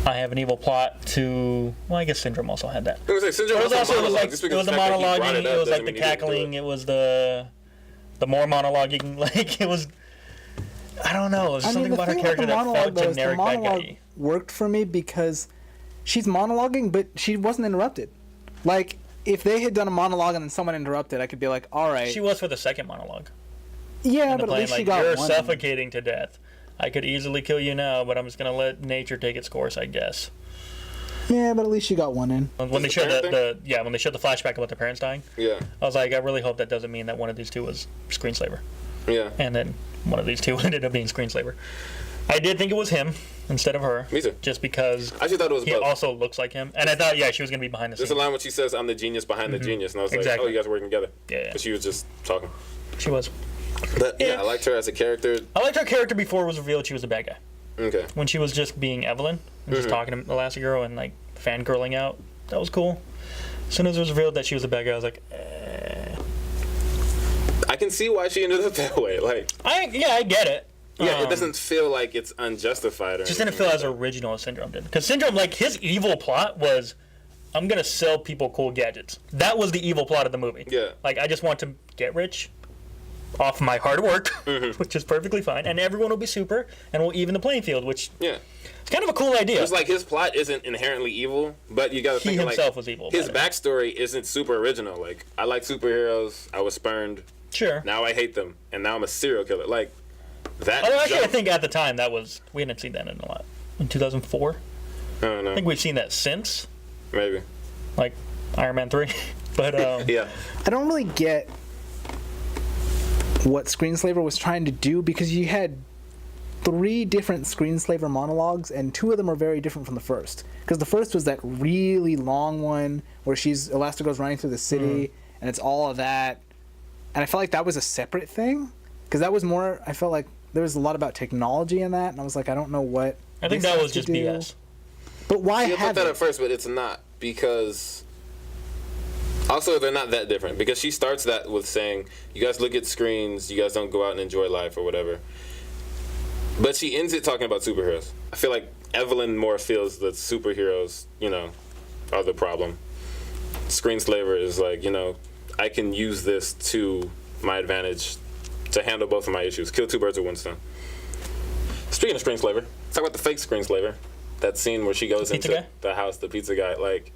I have an evil plot to. Well, I guess Syndrome also had that. I was like, Syndrome It was was also monologue. like Just it because was the the fact that he brought monologuing. up It was doesn't like the mean he didn't do cackling. it. It was the more monologuing. Like it was. I don't know. It was something the about her thing character the that monologue, felt though, is generic the bad monologue guy. worked for me because she's monologuing, but she wasn't interrupted. Like, if they had done a monologue and then someone interrupted, I could be like, all right. She was for the second monologue. Yeah, And but at playing least she like got you're one. suffocating to death. I could easily kill you now, but I'm just gonna let nature take its course, I guess. Yeah, but at least she got one in. When they the showed parent when they showed the flashback about their parents dying, Yeah, I was like, I really hope that doesn't mean that one of these two was Screenslaver, yeah. and then one of these two ended up being Screenslaver. I did think it was him instead of her. Me too. Just because I actually thought it was he both. also looks like him, and I thought, yeah, she was gonna be behind the There's scenes. a line when she says, "I'm the genius behind the genius," and I was like, Exactly. "Oh, you guys are working together." Yeah. But she was just talking. She was. But yeah, Yeah. I liked her as a character. I liked her character before it was revealed she was a bad guy. Okay. When she was just being Evelyn and just talking to Elastigirl and like fangirling out, that was cool. As soon as it was revealed that she was a bad guy, I was like, I can see why she ended up that way. Like, I get it. yeah, it doesn't feel like it's unjustified. Or Just didn't anything feel like as that. original as Syndrome did. Because Syndrome, like his evil plot was, I'm gonna sell people cool gadgets. That was the evil plot of the movie. Yeah. Like I just want to get rich off my hard work, Mm-hmm. which is perfectly fine, and everyone will be super, and we'll even the playing field, which Yeah. is kind of a cool idea. It's like his plot isn't inherently evil, but you gotta He think himself like was evil his about it. backstory isn't super original. Like, I like superheroes. I was spurned. Sure. Now I hate them, and now I'm a serial killer. Like that. Although actually, I jump- think at the time that was we hadn't seen that in a lot. In 2004, I don't know. I think we've seen that since, Maybe. like Iron Man 3. But Yeah. I don't really get what Screenslaver was trying to do because you had 3 different Screenslaver monologues and 2 of them are very different from the first. Because the first was that really long one where Elastigirl's running through the city and it's all of that. And I felt like that was a separate thing because that was more. I felt like there was a lot about technology in that, and I was like, I don't know what. I think this that has was to just do. BS. But why You thought have that it? at first, but it's not, because also they're not that different, because she starts that with saying, you guys look at screens, you guys don't go out and enjoy life or whatever, but she ends it talking about superheroes. I feel like Evelyn more feels that superheroes, are the problem. Screenslaver is like, I can use this to my advantage to handle both of my issues. Kill 2 birds with one stone. Speaking of Screenslaver, let's talk about the fake Screenslaver. That scene where she goes Pizza into guy? the house, the pizza guy. Like,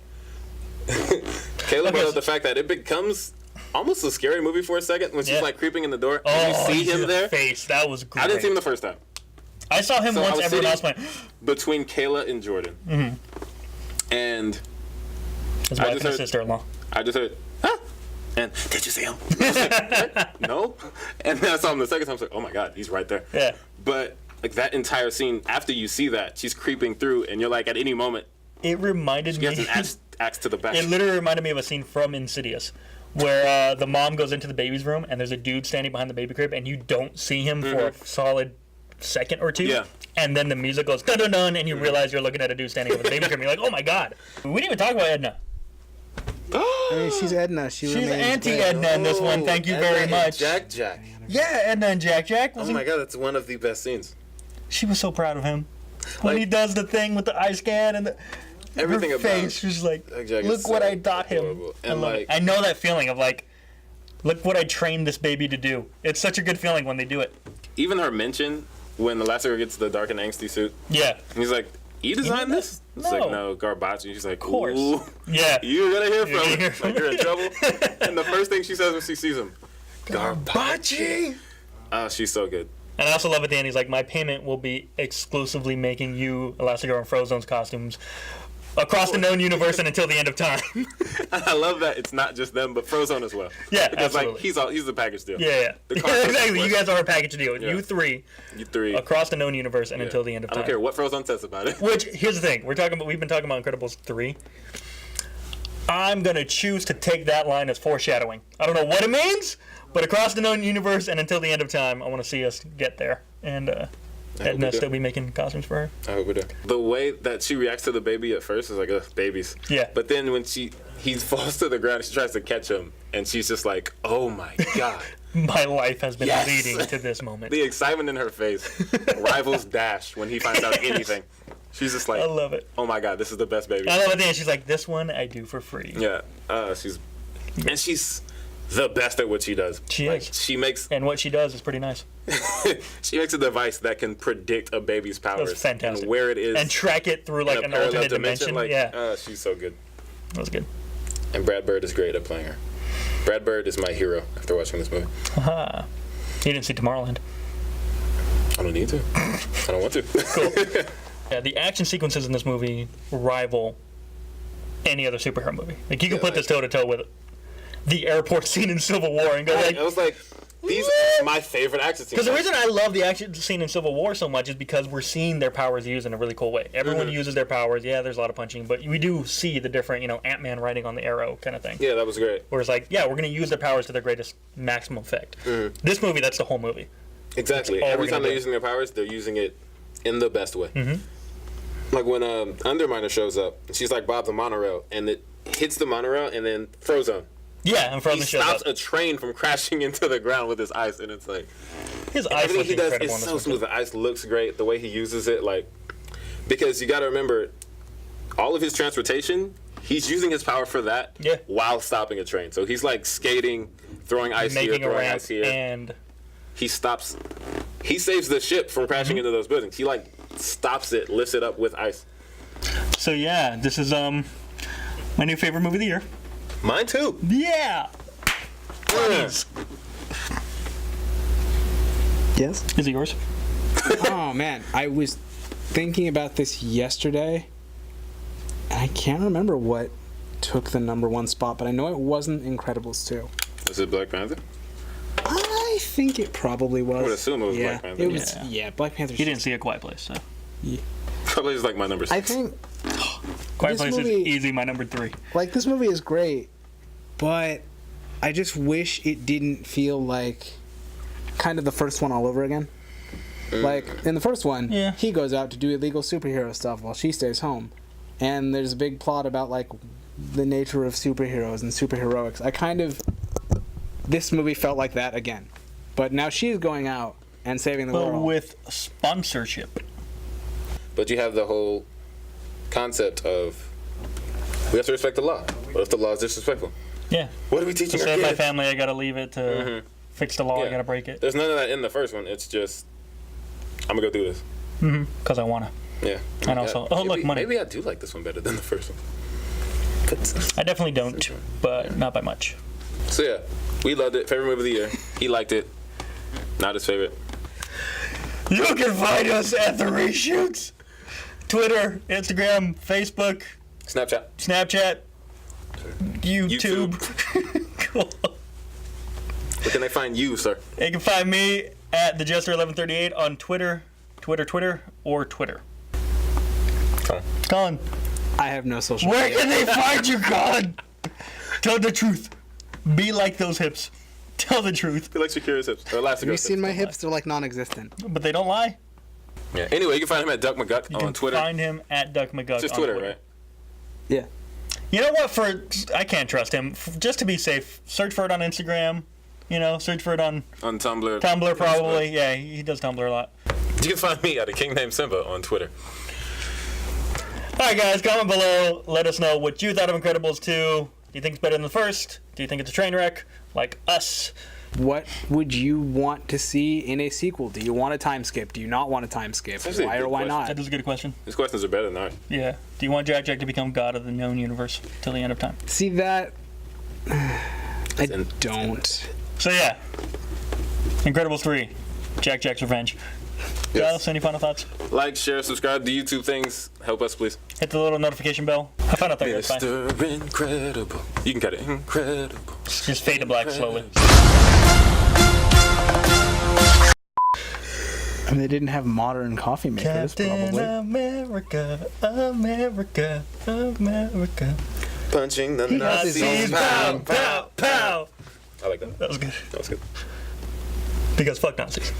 Caleb Okay, brought so- up the fact that it becomes almost a scary movie for a second when she's Yeah. like creeping in the door and you see him there. Face. That was great. I didn't see him the first time. I saw him So I once. was Everyone else sitting- went. Between Kayla and Jordan. And His I wife just and his heard- sister-in-law. I just heard, huh? And did you see him? I was like, what? No. And then I saw him the second time. I was like, oh my god, he's right there. Yeah. But like that entire scene, after you see that, she's creeping through, and you're like, at any moment, It reminded she me. gets an axe to the back. It literally reminded me of a scene from Insidious, where the mom goes into the baby's room and there's a dude standing behind the baby crib, and you don't see him for a solid second or two. Yeah. And then the music goes dun dun dun, and you realize you're looking at a dude standing over the baby crib. And you're like, oh my god. We didn't even talk about Edna. I mean, she's Edna. She's remains anti-Edna in this one. Thank you very much. Jack. Yeah, Edna and Jack. Oh my god, that's one of the best scenes. She was so proud of him when he does the thing with the eye scan and Everything her about face. She's like, Jack is look what so I taught him. adorable. I And love it. like, I know that feeling of like, look what I trained this baby to do. It's such a good feeling when they do it. even her mention when Elastigirl gets the dark and angsty suit, Yeah. and he's like, "You designed this?" It's No. like, "No, Garbachi." She's like, Of course. "Ooh, Yeah. you're gonna hear You're gonna from hear him. from Like you're in him. trouble." And the first thing she says when she sees him, Garbachi. Oh, she's so good. And I also love at the end, he's like, my payment will be exclusively making you Elastigirl and Frozone's costumes across the known universe and until the end of time. I love that it's not just them, but Frozone as well. Yeah, because absolutely. like he's the package deal. Yeah. The Yeah, concept exactly. was- You guys are a package deal. Yeah. You three You three. across the known universe and Yeah. until the end of I time. don't care what Frozone says about it. Which, here's the thing. We've been talking about Incredibles 3. I'm going to choose to take that line as foreshadowing. I don't know what it means, but across the known universe and until the end of time, I want to see us get there. And Edna we do. still be making costumes for her. I hope we do. The way that she reacts to the baby at first is like, ugh, babies. Yeah. But then when he falls to the ground, she tries to catch him, and she's just like, oh my god. My life has been Yes. leading to this moment. The excitement in her face rivals Dash when he finds out anything. She's just like, I love it. oh my god, this is the best baby. I love at the end, she's like, this one I do for free. Yeah. She's the best at what she does. She like, is. She makes And what she does is pretty nice. she makes a device that can predict a baby's powers fantastic. and where it is And track it through like in a an parallel alternate dimension. Like, Yeah, she's so good. that was good. And Brad Bird is great at playing her. Brad Bird is my hero after watching this movie. Haha. You didn't see Tomorrowland. I don't need to. I don't want to. Cool. Yeah, the action sequences in this movie rival any other superhero movie. Like, you can put this toe to toe with the airport scene in Civil War and go like, I was like, these are my favorite action scenes. because the reason I love the action scene in Civil War so much is because we're seeing their powers used in a really cool way. Everyone uses their powers. Yeah, there's a lot of punching, but we do see the different, Ant-Man riding on the arrow kind of thing. Yeah, that was great. Where it's like, yeah, we're going to use their powers to their greatest maximum effect. This movie, that's the whole movie. Exactly. all Every we're time gonna they're do. using their powers, they're using it in the best way. Like when Underminer shows up, and she's like Bob the monorail, and it hits the monorail, and then Frozone. Yeah, and He Frozen shows stops up. a train from crashing into the ground with his ice, and it's like His eyes everything look he does incredible is in so this smooth. one. The ice looks great. The way he uses it, like, because you got to remember, all of his transportation, he's using his power for that. Yeah. While stopping a train, so he's like skating, throwing ice here, Making a throwing ramp ice here. and He stops. He saves the ship from crashing into those buildings. He like stops it, lifts it up with ice. so yeah, this is my new favorite movie of the year. Mine too. Yeah. Bunnies. Yes. Is it yours? Oh man, I was thinking about this yesterday, and I can't remember what took the number one spot, but I know it wasn't Incredibles 2. Is it Black Panther? I think it probably was. I would assume it was yeah, Black Panther. It was. Yeah. Yeah, Black Panther. You didn't see A Quiet Place, so Probably is like my number 6. I think Quiet This Place movie- is easy. My number 3. like this movie is great, but I just wish it didn't feel like kind of the first one all over again. Like in the first one, Yeah. he goes out to do illegal superhero stuff while she stays home, and there's a big plot about like the nature of superheroes and superheroics. This movie felt like that again, but now she's going out and saving the But world. with sponsorship. But you have the whole concept of we have to respect the law. What if the law is disrespectful? Yeah. What are we To teaching our save my kids? family, I gotta leave it. To fix the law, I Yeah. gotta break it. There's none of that in the first one. It's just I'm gonna go do this. Because I wanna. Yeah. And also, oh, look, money. Maybe I do like this one better than the first one. I definitely don't, but not by much. So yeah, we loved it. Favorite movie of the year. He liked it. Not his favorite. You can find us at the Reshoots. Twitter, Instagram, Facebook, Snapchat. Snapchat, YouTube. Cool. Where can they find you, sir? You can find me at thejester1138 on Twitter, or Twitter. Colin. I have no social Where media. can they find you, Colin? Tell the truth. Be like those hips. Tell the truth. He likes your curious hips. Or Elastigirl Have you seen hips. my hips? They're like non-existent. But they don't lie. Yeah. Anyway, you can find him at Duck McGuck You on can Twitter. find him at Duck McGuck Just on Twitter, right? Yeah. You know what? I can't trust him. Just to be safe, search for it on Instagram. Search for it on On Tumblr. Tumblr probably. Yeah, he does Tumblr a lot. You can find me at a king named Simba on Twitter. All right, guys, comment below. Let us know what you thought of Incredibles 2. Do you think it's better than the first? Do you think it's a train wreck? Like us? What would you want to see in a sequel? Do you want a time skip? Do you not want a time skip? actually a Why good or why question. not? That is a good question. These questions are better than ours. Yeah. Do you want Jack to become god of the known universe till the end of time? See that? I in- don't. So yeah, Incredibles 3, Jack's Revenge. Yes. Dallas, any final thoughts? Like, share, subscribe to YouTube things. Help us, please. Hit the little notification bell. I found out that it's fine. Mr. Incredible. You can cut it. Incredible. Just fade to black slowly. And they didn't have modern coffee makers, probably. America, America, America. Punching the got his Nazis. own Pow, pow, pow. I like that. That was good. That was good. Because fuck Nazis.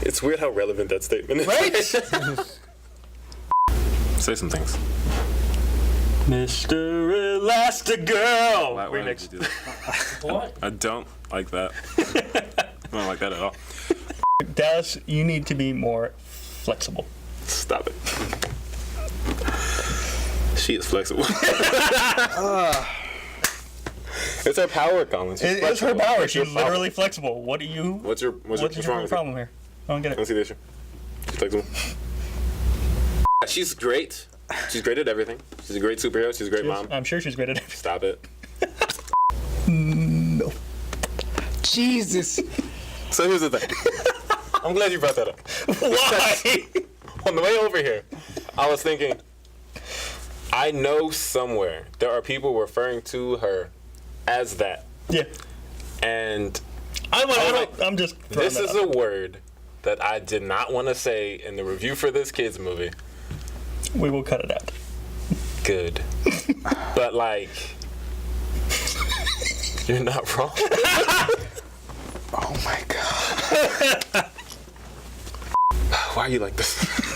It's weird how relevant that statement is. Right? Say some things. Mr. Elastigirl. Why did Remix. you do that? What? I don't like that. I don't like that at all. Dallas, you need to be more flexible. Stop it. She is flexible. It's her power, Colin. She's It's her flexible. power. What's your She's problem? literally flexible. What do you? What's your what's wrong your with problem here? I don't get Let me it. see the issue. She's flexible. She's great. She's great at everything. She's a great superhero. She's a great mom. I'm sure she's great at it. Stop it. No. Jesus. So here's the thing. I'm glad you brought that up. Why? On the way over here, I was thinking, I know somewhere there are people referring to her as that. Yeah. And I'm just. throwing this that is out. a word that I did not want to say in the review for this kids movie. We will cut it out. Good. But like, you're not wrong. Oh my god. Why are you like this?